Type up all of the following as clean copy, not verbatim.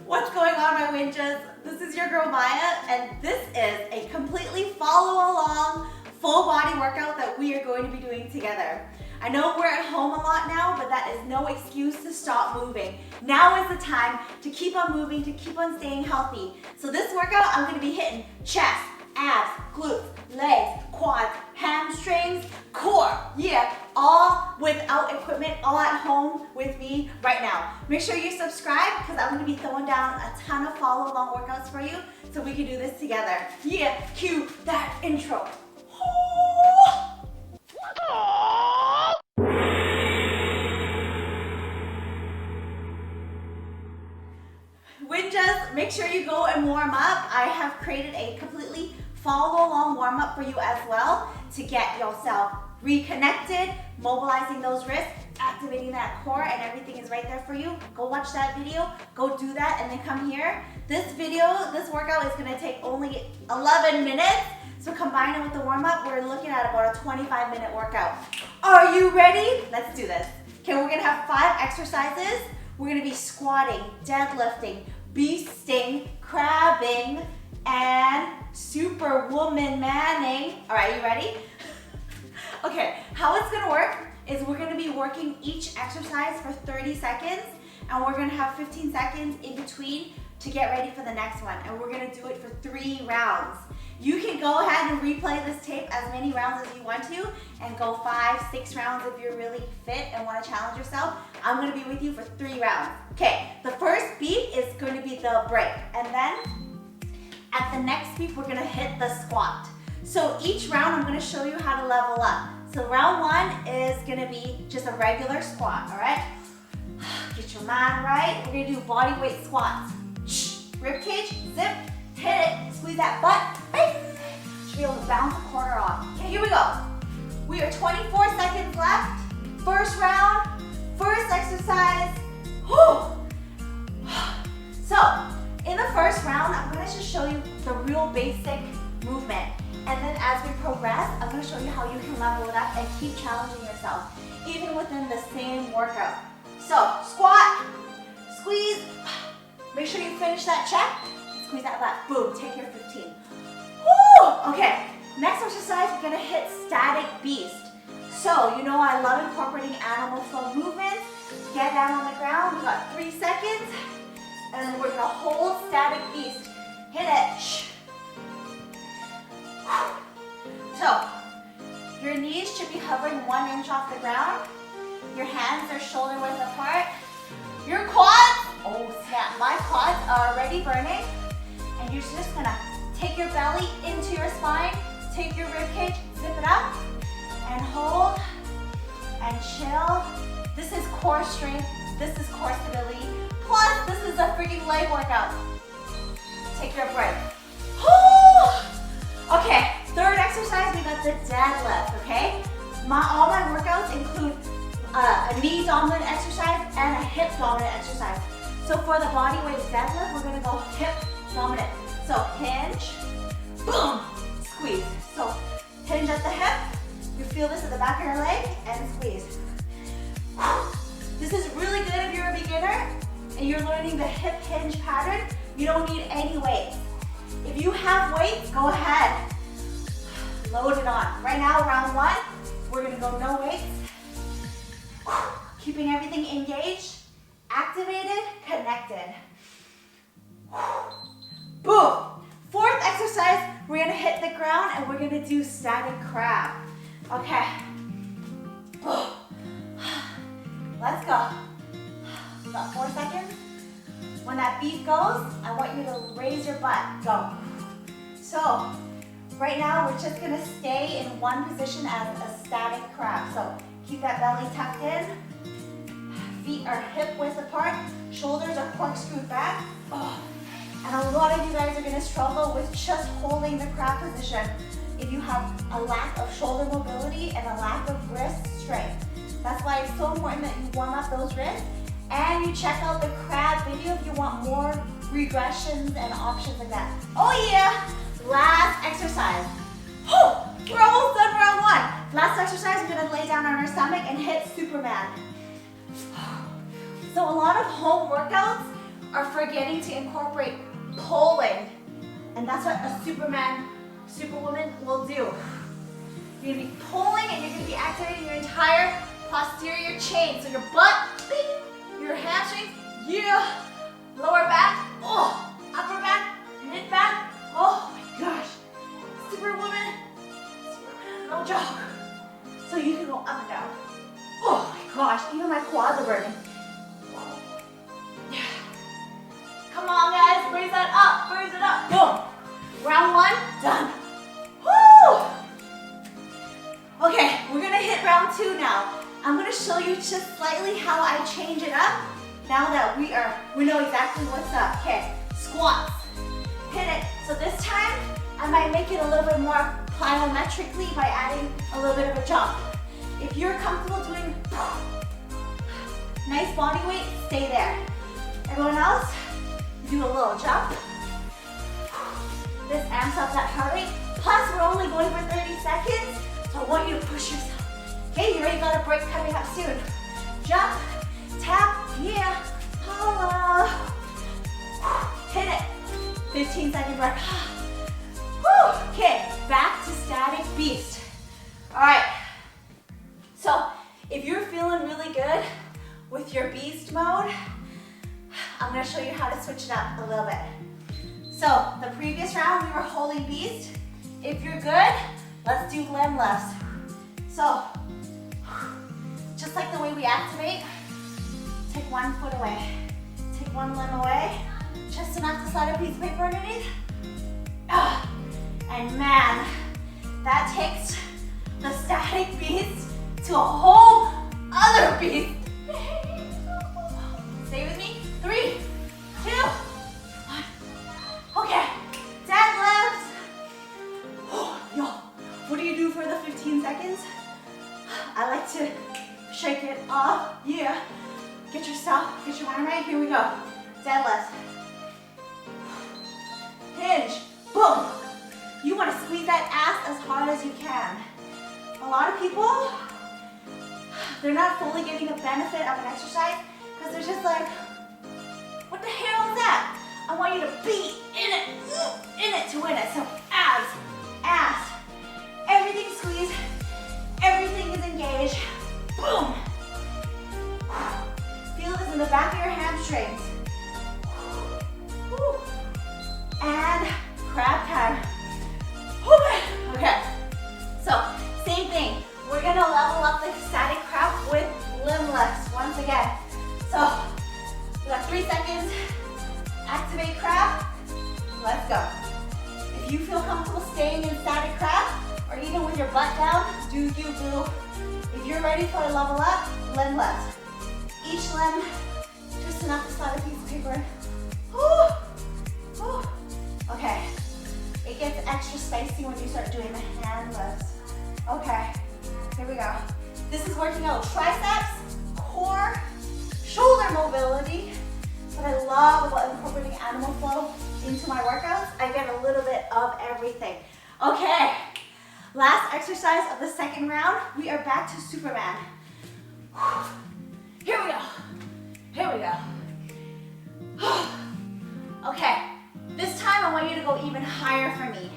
What's going on, my winches? This is your girl Maya, and this is a completely follow along full body workout that we are going to be doing together. I know we're at home a lot now, but that is no excuse to stop moving. Now is the time to keep on moving, to keep on staying healthy. So this workout, I'm gonna be hitting chest, abs, glutes, legs, quads, hamstrings, core. Yeah, all without equipment, all at home with me right now. Make sure you subscribe because I'm gonna be throwing down a ton of follow along workouts for you so we can do this together. Yeah, cue that intro. Winches, make sure you go and warm up. I have created a completely follow along warm up for you as well to get yourself reconnected, mobilizing those wrists, activating that core, and everything is right there for you. Go watch that video, go do that, and then come here. This workout is gonna take only 11 minutes. So combine it with the warm up, we're looking at about a 25-minute workout. Are you ready? Let's do this. Okay, we're gonna have 5 exercises. We're gonna be squatting, deadlifting, beasting, crabbing, and superwoman manning. All right, you ready? Okay, how it's gonna work is we're gonna be working each exercise for 30 seconds, and we're gonna have 15 seconds in between to get ready for the next one, and we're gonna do it for 3 rounds. You can go ahead and replay this tape as many rounds as you want to and go 5, 6 rounds if you're really fit and want to challenge yourself. I'm going to be with you for 3 rounds. Okay, the first beat is going to be the break, and then at the next beat we're going to hit the squat. So each round I'm going to show you how to level up. So round 1 is going to be just a regular squat, all right? Get your mind right. We're going to do body weight squats. Rib cage, zip. Hit it, squeeze that butt, right? Should be able to bounce a quarter off. Okay, here we go. We are 24 seconds left. First round, first exercise. Whew. So, in the first round, I'm gonna just show you the real basic movement. And then as we progress, I'm gonna show you how you can level it up and keep challenging yourself, even within the same workout. So, squat, squeeze. Make sure you finish that check. Squeeze that butt. Boom, take your 15. Woo! Okay, next exercise, we're gonna hit static beast. So, you know I love incorporating animal flow movements. Get down on the ground, we got 3 seconds. And then we're gonna hold static beast. Hit it. So, your knees should be hovering 1 inch off the ground. Your hands are shoulder width apart. Your quads, oh snap, my quads are already burning. And you're just gonna take your belly into your spine, take your rib cage, zip it up, and hold, and chill. This is core strength, this is core stability, plus this is a freaking leg workout. Take your break. Okay, third exercise, we got the deadlift, okay? All my workouts include a knee dominant exercise and a hip dominant exercise. So for the body weight deadlift, we're gonna go hip dominant. So hinge, boom, squeeze. So hinge at the hip, you feel this at the back of your leg, and squeeze. This is really good if you're a beginner and you're learning the hip hinge pattern. You don't need any weights. If you have weights, go ahead, load it on. Right now, round 1, we're gonna go no weights. Keeping everything engaged, activated, connected. Boom! 4th exercise, we're gonna hit the ground and we're gonna do static crab. Okay. Let's go. We got 4 seconds. When that beat goes, I want you to raise your butt. Go. So, right now we're just gonna stay in one position as a static crab. So, keep that belly tucked in. Feet are hip width apart. Shoulders are corkscrewed back. And a lot of you guys are gonna struggle with just holding the crab position if you have a lack of shoulder mobility and a lack of wrist strength. That's why it's so important that you warm up those wrists and you check out the crab video if you want more regressions and options like that. Oh yeah, last exercise. We're almost done round 1. Last exercise, we're gonna lay down on our stomach and hit Superman. So a lot of home workouts are forgetting to incorporate pulling. And that's what a Superman, Superwoman will do. You're gonna be pulling and you're gonna be activating your entire posterior chain. So your butt, bing, your hamstrings, yeah, lower back, oh, upper back, mid back, oh my gosh. Superwoman, no joke. So you can go up and down. Oh my gosh, even my quads are burning. Yeah. Come on guys, raise that up, raise it up, boom. Round one, done. Woo! Okay, we're gonna hit round two now. I'm gonna show you just slightly how I change it up now that we know exactly what's up. Okay, squats, hit it. So this time, I might make it a little bit more plyometrically by adding a little bit of a jump. If you're comfortable doing nice body weight, stay there. Everyone else, do a little jump. This amps up that heart rate. Plus, we're only going for 30 seconds, so I want you to push yourself. Okay, you already got a break coming up soon. Jump, tap, yeah, holla. Hit it. 15-second break. Okay, back to static beast. All right. So, if you're feeling really good with your beast mode, I'm gonna show you how to switch it up a little bit. So, the previous round we were holding beast. If you're good, let's do limb lifts. So, just like the way we activate, take one foot away, take one limb away, just enough to slide a piece of paper underneath. And man, that takes the static beast to a whole other beast. Stay with me. 3, 2, 1. Okay, deadlifts. Yo, what do you do for the 15 seconds? I like to shake it off. Yeah. Get your mind right. Here we go. Deadlift. Hinge. Boom. You want to squeeze that ass as hard as you can. A lot of people, they're not fully getting the benefit of an exercise because they're just like, what the hell is that? I want you to be in it to win it. So abs, ass, everything squeezed, everything is engaged. Boom. Feel this in the back of your hamstrings. And crab time. Okay, so same thing. We're gonna level up the static crab with limb lifts once again. So we got 3 seconds. Activate crab. Let's go. If you feel comfortable staying in static crab or even with your butt down, do you boo. If you're ready for a level up, limb lifts. Each limb just enough to slide a piece of paper. Okay. It gets extra spicy when you start doing the hand lifts. Okay, here we go. This is working out triceps, core, shoulder mobility, but I love about incorporating animal flow into my workouts. I get a little bit of everything. Okay, last exercise of the second round. We are back to Superman. Here we go. Here we go. Okay. This time I want you to go even higher for me.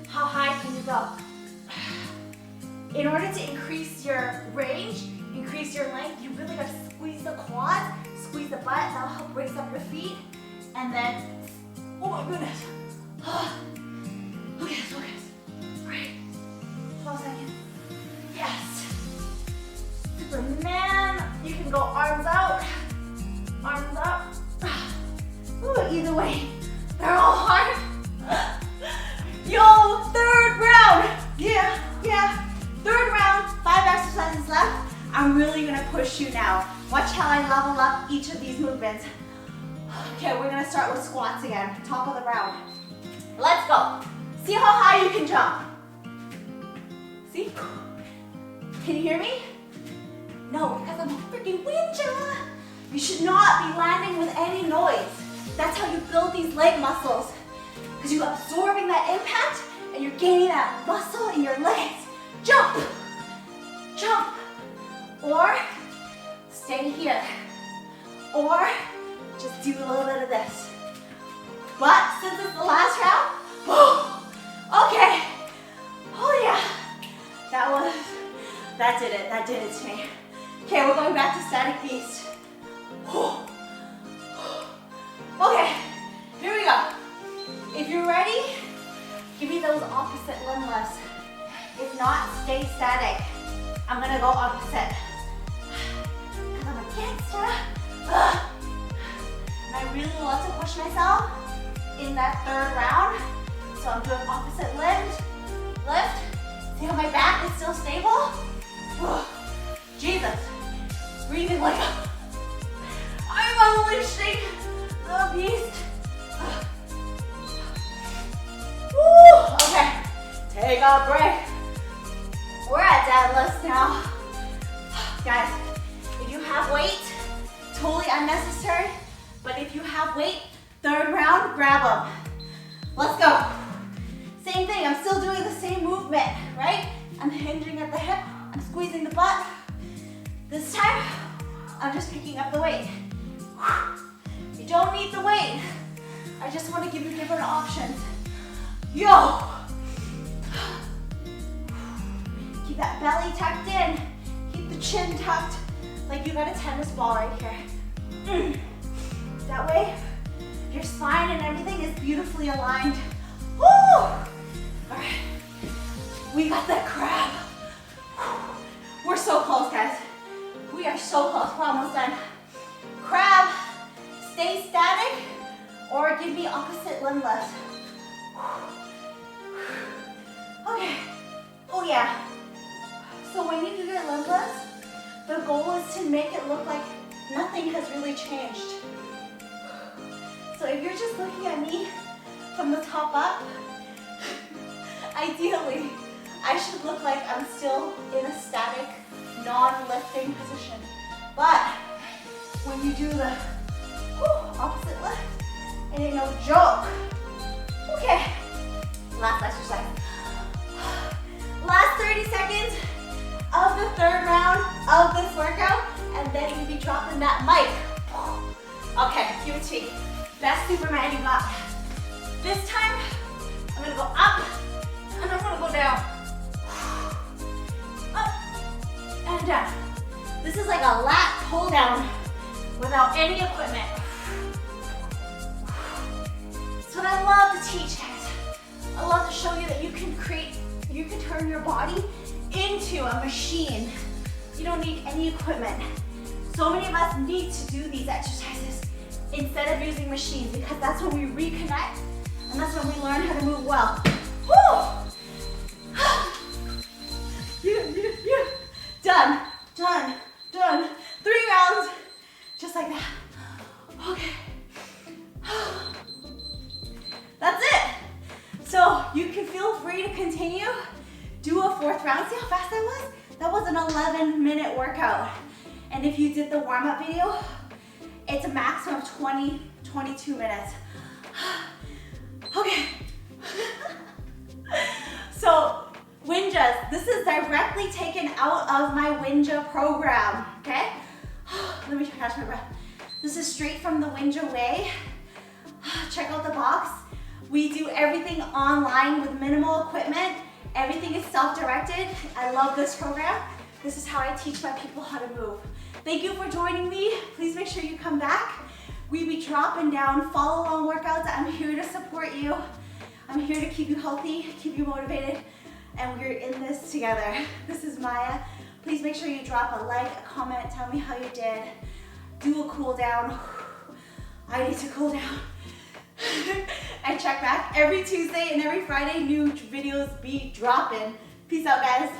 How high can you go? In order to increase your range, increase your length, you really got to squeeze the quads, squeeze the butt. That'll help raise up your feet. And then, oh my goodness. Look at this, look at this. Right. 12 seconds. Yes. Superman. You can go arms out, arms up. Ooh, either way. They're all hard. Yo, third round. Yeah. Third round, 5 exercises left. I'm really gonna push you now. Watch how I level up each of these movements. Okay, we're gonna start with squats again, top of the round. Let's go. See how high you can jump. See? Can you hear me? No, because I'm a freaking ninja. You should not be landing with any noise. That's how you build these leg muscles. Because you're absorbing that impact and you're gaining that muscle in your legs. Jump, jump, or stay here, or just do a little bit of this. But since it's the last round, okay. Oh yeah, that did it to me. Okay, we're going back to static beast. Okay, here we go. If you're ready, give me those opposite limb lifts. If not, stay static. I'm gonna go opposite. Because I'm a gangster. And I really love to push myself in that third round. So I'm doing opposite lift. See how my back is still stable? Jesus. Breathing like I'm unleashing the beast. Woo. Okay, take a break. We're at deadlifts now. Guys, if you have weight, totally unnecessary, but if you have weight, third round, grab them. Let's go. Same thing, I'm still doing the same movement, right? I'm hinging at the hip, I'm squeezing the butt. This time, I'm just picking up the weight. You don't need the weight. I just want to give you different options. Yo! Keep that belly tucked in. Keep the chin tucked like you got a tennis ball right here. That way, your spine and everything is beautifully aligned. Woo! All right, we got that crab. We're so close, guys. We are so close, we're almost done. Crab, stay static, or give me opposite limb lifts. Okay, oh yeah. So when you do your limb lifts, the goal is to make it look like nothing has really changed. So if you're just looking at me from the top up, ideally, I should look like I'm still in a static, non-lifting position. But when you do the opposite lift, it ain't no joke. Okay, last exercise. Last 30 seconds of the third round of this workout, and then we'll be dropping that mic. Okay, give it to me. Best Superman you got. This time, I'm gonna go up, and I'm gonna go down. Up, and down. This is like a lat pull down without any equipment. That's what I love to teach, guys. I love to show you that you can turn your body into a machine. You don't need any equipment. So many of us need to do these exercises instead of using machines, because that's when we reconnect and that's when we learn how to move well. Done. 3 rounds, just like that. Okay. That's it. So you can feel free to continue. Do a 4th round. See how fast that was? That was an 11-minute workout. And if you did the warm-up video, it's a maximum of 22 minutes. Okay. So, Winjas, this is directly taken out of my Winja program, okay? Let me catch my breath. This is straight from the Winja way. Check out the box. We do everything online with minimal equipment. Everything is self-directed. I love this program. This is how I teach my people how to move. Thank you for joining me. Please make sure you come back. We be dropping down follow-along workouts. I'm here to support you. I'm here to keep you healthy, keep you motivated, and we're in this together. This is Maya. Please make sure you drop a like, a comment, tell me how you did. Do a cool down. I need to cool down. And check back every Tuesday and every Friday, new videos be dropping. Peace out, guys.